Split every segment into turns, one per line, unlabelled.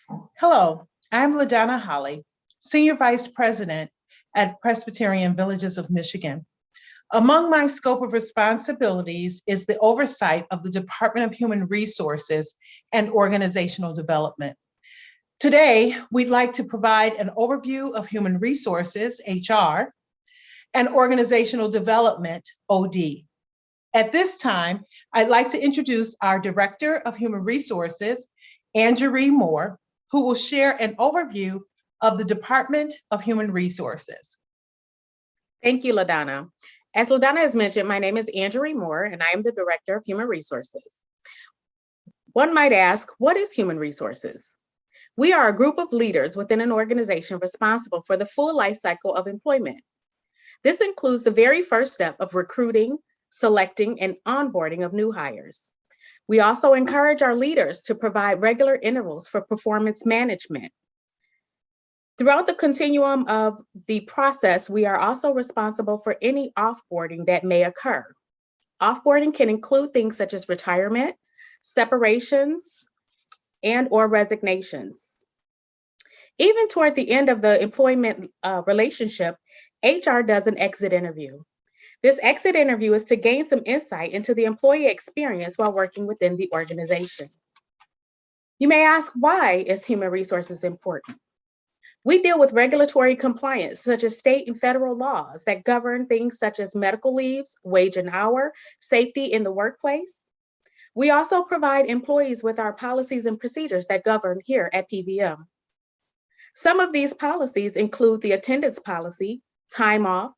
Hello, I'm LaDonna Holly, Senior Vice President at Presbyterian Villages of Michigan. Among my scope of responsibilities is the oversight of the Department of Human Resources and Organizational Development. Today, we'd like to provide an overview of human resources, HR, and organizational development, OD. At this time, I'd like to introduce our Director of Human Resources, Angerie Moore, who will share an overview of the Department of Human Resources.
Thank you, LaDonna. As LaDonna has mentioned, my name is Angerie Moore, and I am the Director of Human Resources. One might ask, what is human resources? We are a group of leaders within an organization responsible for the full life cycle of employment. This includes the very first step of recruiting, selecting, and onboarding of new hires. We also encourage our leaders to provide regular intervals for performance management. Throughout the continuum of the process, we are also responsible for any offboarding that may occur. Offboarding can include things such as retirement, separations, and/or resignations. Even toward the end of the employment relationship, HR does an exit interview. This exit interview is to gain some insight into the employee experience while working within the organization. You may ask, why is human resources important? We deal with regulatory compliance, such as state and federal laws that govern things such as medical leaves, wage and hour, safety in the workplace. We also provide employees with our policies and procedures that govern here at PVM. Some of these policies include the attendance policy, time off,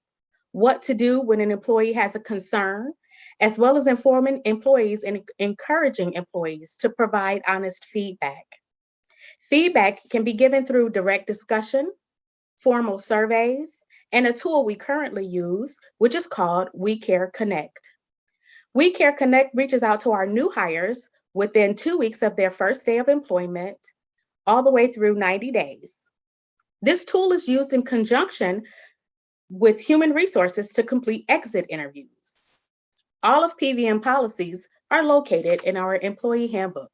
what to do when an employee has a concern, as well as informing employees and encouraging employees to provide honest feedback. Feedback can be given through direct discussion, formal surveys, and a tool we currently use, which is called We Care Connect. We Care Connect reaches out to our new hires within 2 weeks of their first day of employment, all the way through 90 days. This tool is used in conjunction with human resources to complete exit interviews. All of PVM policies are located in our employee handbook.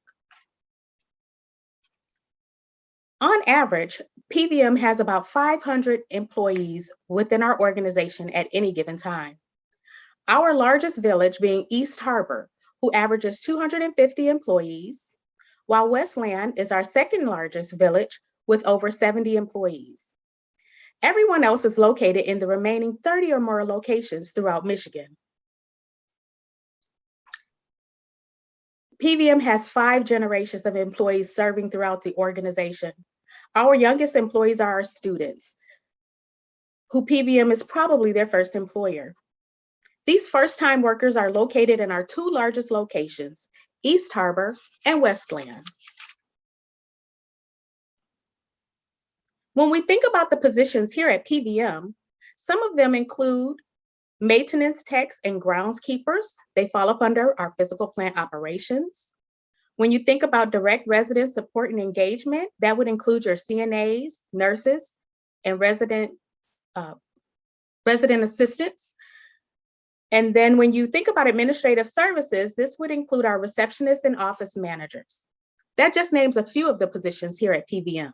On average, PVM has about 500 employees within our organization at any given time. Our largest village being East Harbor, who averages 250 employees, while Westland is our second largest village with over 70 employees. Everyone else is located in the remaining 30 or more locations throughout Michigan. PVM has 5 generations of employees serving throughout the organization. Our youngest employees are our students, who PVM is probably their first employer. These first-time workers are located in our 2 largest locations, East Harbor and Westland. When we think about the positions here at PVM, some of them include maintenance techs and groundskeepers. They fall up under our physical plant operations. When you think about direct resident support and engagement, that would include your CNAs, nurses, and resident assistants. And then when you think about administrative services, this would include our receptionists and office managers. That just names a few of the positions here at PVM.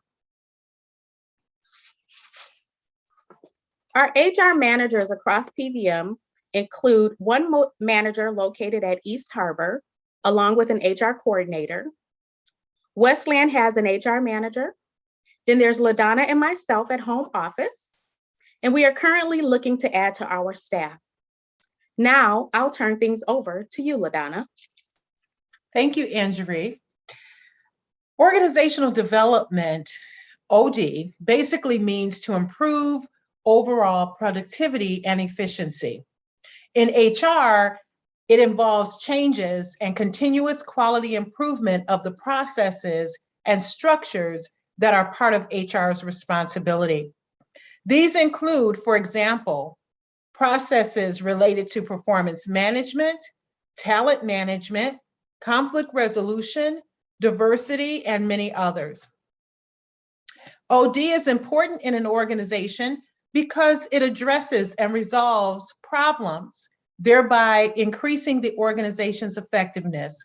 Our HR managers across PVM include one manager located at East Harbor, along with an HR coordinator. Westland has an HR manager. Then there's LaDonna and myself at home office. And we are currently looking to add to our staff. Now I'll turn things over to you, LaDonna.
Thank you, Angerie. Organizational development, OD, basically means to improve overall productivity and efficiency. In HR, it involves changes and continuous quality improvement of the processes and structures that are part of HR's responsibility. These include, for example, processes related to performance management, talent management, conflict resolution, diversity, and many others. OD is important in an organization because it addresses and resolves problems, thereby increasing the organization's effectiveness.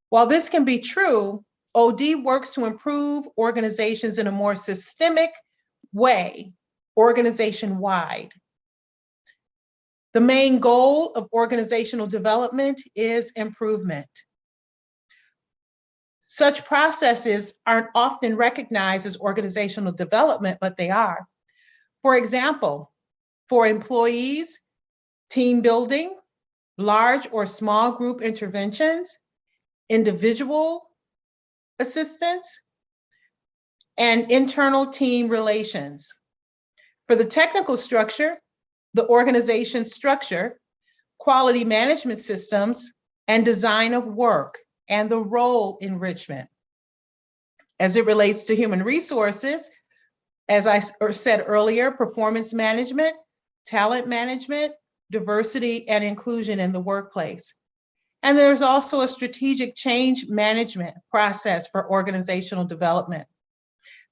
While this can be true, OD works to improve organizations in a more systemic way, organization-wide. The main goal of organizational development is improvement. Such processes aren't often recognized as organizational development, but they are. For example, for employees, team building, large or small group interventions, individual assistance, and internal team relations. For the technical structure, the organization structure, quality management systems, and design of work, and the role enrichment. As it relates to human resources, as I said earlier, performance management, talent management, diversity and inclusion in the workplace. And there's also a strategic change management process for organizational development.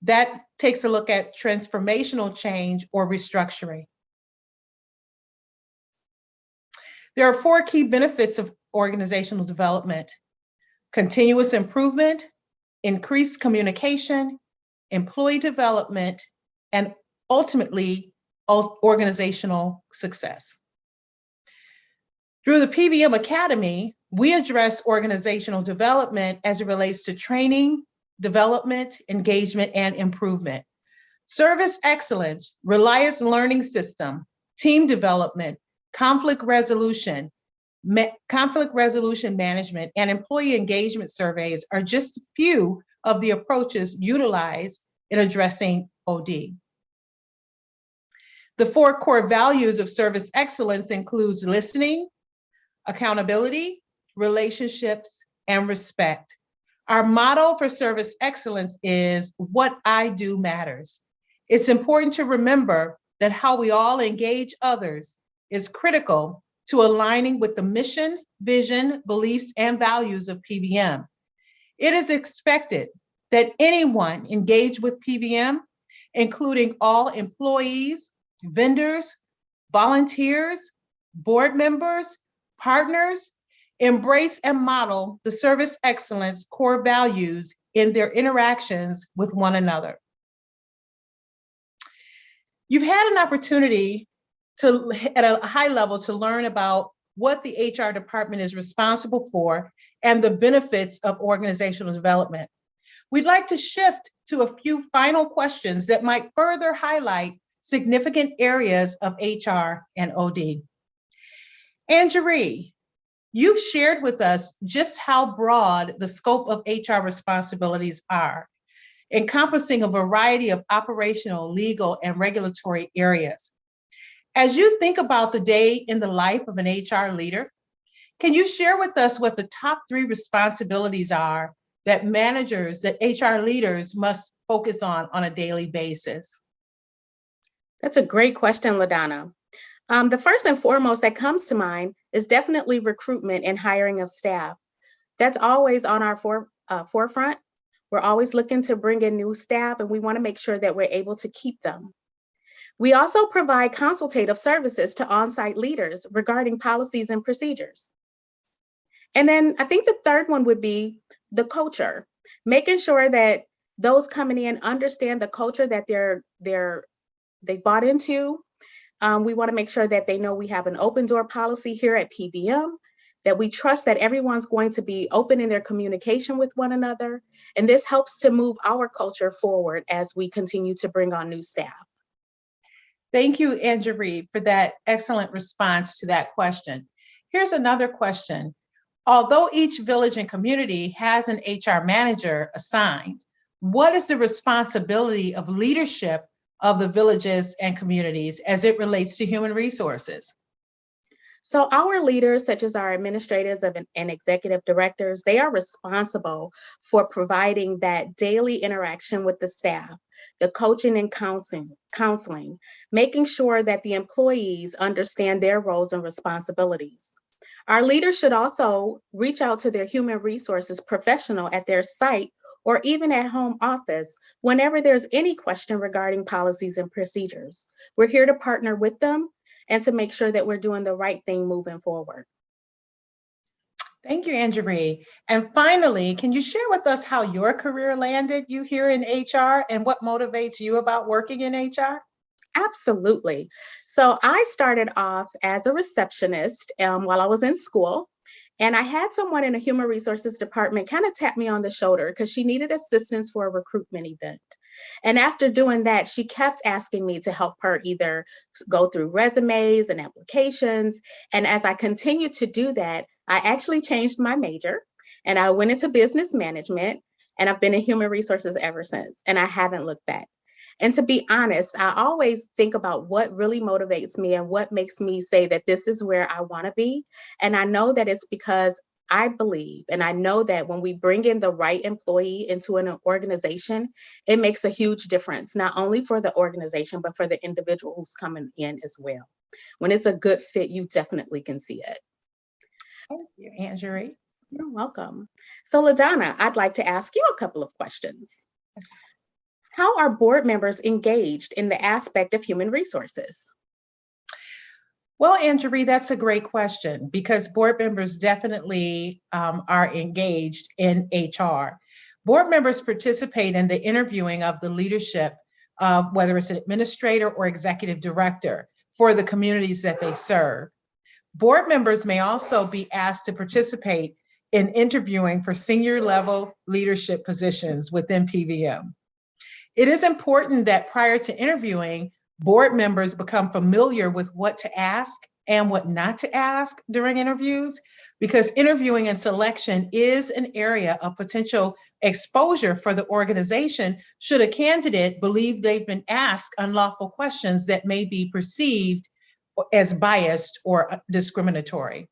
That takes a look at transformational change or restructuring. There are 4 key benefits of organizational development: continuous improvement, increased communication, employee development, and ultimately organizational success. Through the PBM Academy, we address organizational development as it relates to training, development, engagement, and improvement. Service excellence, Reliance learning system, team development, conflict resolution management, and employee engagement surveys are just a few of the approaches utilized in addressing OD. The 4 core values of service excellence includes listening, accountability, relationships, and respect. Our motto for service excellence is "What I do matters." It's important to remember that how we all engage others is critical to aligning with the mission, vision, beliefs, and values of PBM. It is expected that anyone engaged with PBM, including all employees, vendors, volunteers, board members, partners, embrace and model the service excellence core values in their interactions with one another. You've had an opportunity to, at a high level, to learn about what the HR department is responsible for and the benefits of organizational development. We'd like to shift to a few final questions that might further highlight significant areas of HR and OD. Ann-Jeree, you've shared with us just how broad the scope of HR responsibilities are, encompassing a variety of operational, legal, and regulatory areas. As you think about the day in the life of an HR leader, can you share with us what the top 3 responsibilities are that HR leaders must focus on a daily basis?
That's a great question, LaDonna. The first and foremost that comes to mind is definitely recruitment and hiring of staff. That's always on our forefront. We're always looking to bring in new staff, and we want to make sure that we're able to keep them. We also provide consultative services to on-site leaders regarding policies and procedures. And then I think the third one would be the culture, making sure that those coming in understand the culture that they bought into. We want to make sure that they know we have an open door policy here at PBM, that we trust that everyone's going to be open in their communication with one another. And this helps to move our culture forward as we continue to bring on new staff.
Thank you, Ann-Jeree, for that excellent response to that question. Here's another question. Although each village and community has an HR manager assigned, what is the responsibility of leadership of the villages and communities as it relates to human resources?
So our leaders, such as our administrators and executive directors, they are responsible for providing that daily interaction with the staff, the coaching and counseling, making sure that the employees understand their roles and responsibilities. Our leaders should also reach out to their human resources professional at their site or even at home office whenever there's any question regarding policies and procedures. We're here to partner with them and to make sure that we're doing the right thing moving forward.
Thank you, Angerie. And finally, can you share with us how your career landed you here in HR and what motivates you about working in HR?
Absolutely. So I started off as a receptionist while I was in school. And I had someone in the human resources department kind of tap me on the shoulder because she needed assistance for a recruitment event. And after doing that, she kept asking me to help her either go through resumes and applications. And as I continued to do that, I actually changed my major and I went into business management. And I've been in human resources ever since. And I haven't looked back. And to be honest, I always think about what really motivates me and what makes me say that this is where I want to be. And I know that it's because I believe and I know that when we bring in the right employee into an organization, it makes a huge difference, not only for the organization, but for the individual who's coming in as well. When it's a good fit, you definitely can see it.
Thank you, Angerie.
You're welcome. So, LaDonna, I'd like to ask you a couple of questions.
Yes.
How are board members engaged in the aspect of human resources?
Well, Angerie, that's a great question because board members definitely are engaged in HR. Board members participate in the interviewing of the leadership, whether it's an administrator or executive director, for the communities that they serve. Board members may also be asked to participate in interviewing for senior level leadership positions within PVM. It is important that prior to interviewing, board members become familiar with what to ask and what not to ask during interviews, because interviewing and selection is an area of potential exposure for the organization should a candidate believe they've been asked unlawful questions that may be perceived as biased or discriminatory.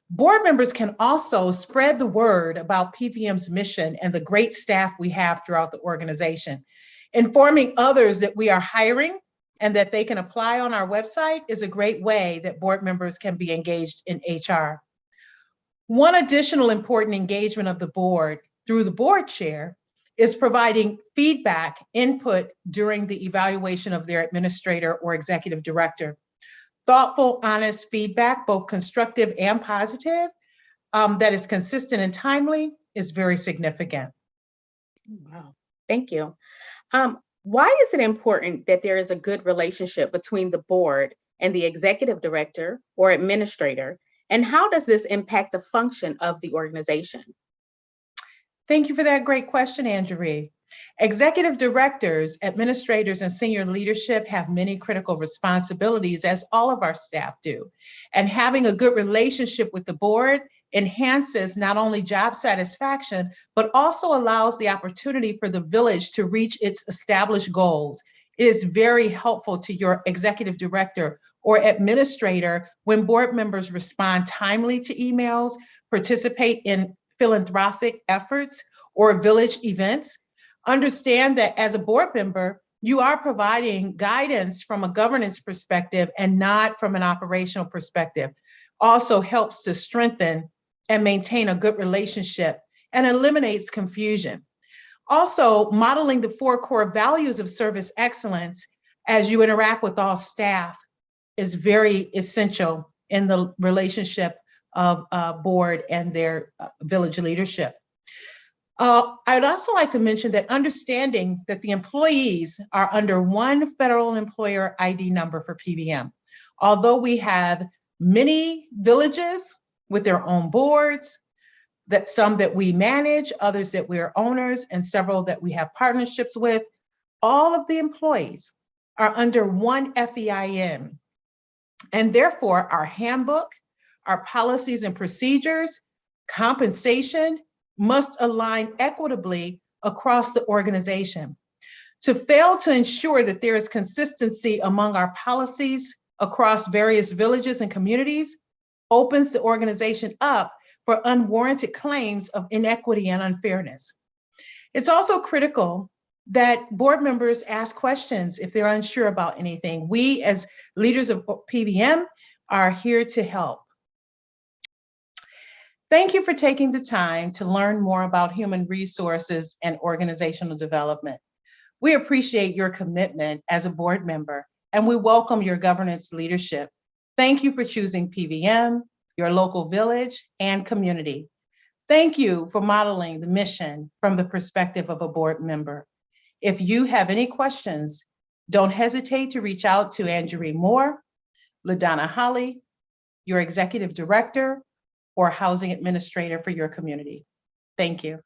Board members can also spread the word about PVM's mission and the great staff we have throughout the organization. Informing others that we are hiring and that they can apply on our website is a great way that board members can be engaged in HR. One additional important engagement of the board through the board chair is providing feedback, input during the evaluation of their administrator or executive director. Thoughtful, honest feedback, both constructive and positive, that is consistent and timely is very significant.
Wow, thank you. Why is it important that there is a good relationship between the board and the executive director or administrator? And how does this impact the function of the organization?
Thank you for that great question, Angerie. Executive directors, administrators, and senior leadership have many critical responsibilities, as all of our staff do. And having a good relationship with the board enhances not only job satisfaction, but also allows the opportunity for the village to reach its established goals. It is very helpful to your executive director or administrator when board members respond timely to emails, participate in philanthropic efforts or village events. Understand that as a board member, you are providing guidance from a governance perspective and not from an operational perspective. Also helps to strengthen and maintain a good relationship and eliminates confusion. Also, modeling the 4 core values of service excellence as you interact with all staff is very essential in the relationship of board and their village leadership. I'd also like to mention that understanding that the employees are under one federal employer ID number for PVM. Although we have many villages with their own boards, that some that we manage, others that we are owners, and several that we have partnerships with, all of the employees are under one FEIN. And therefore, our handbook, our policies and procedures, compensation must align equitably across the organization. To fail to ensure that there is consistency among our policies across various villages and communities opens the organization up for unwarranted claims of inequity and unfairness. It's also critical that board members ask questions if they're unsure about anything. We, as leaders of PVM, are here to help. Thank you for taking the time to learn more about human resources and organizational development. We appreciate your commitment as a board member, and we welcome your governance leadership. Thank you for choosing PVM, your local village, and community. Thank you for modeling the mission from the perspective of a board member. If you have any questions, don't hesitate to reach out to Angerie Moore, LaDonna Holly, your executive director, or housing administrator for your community. Thank you.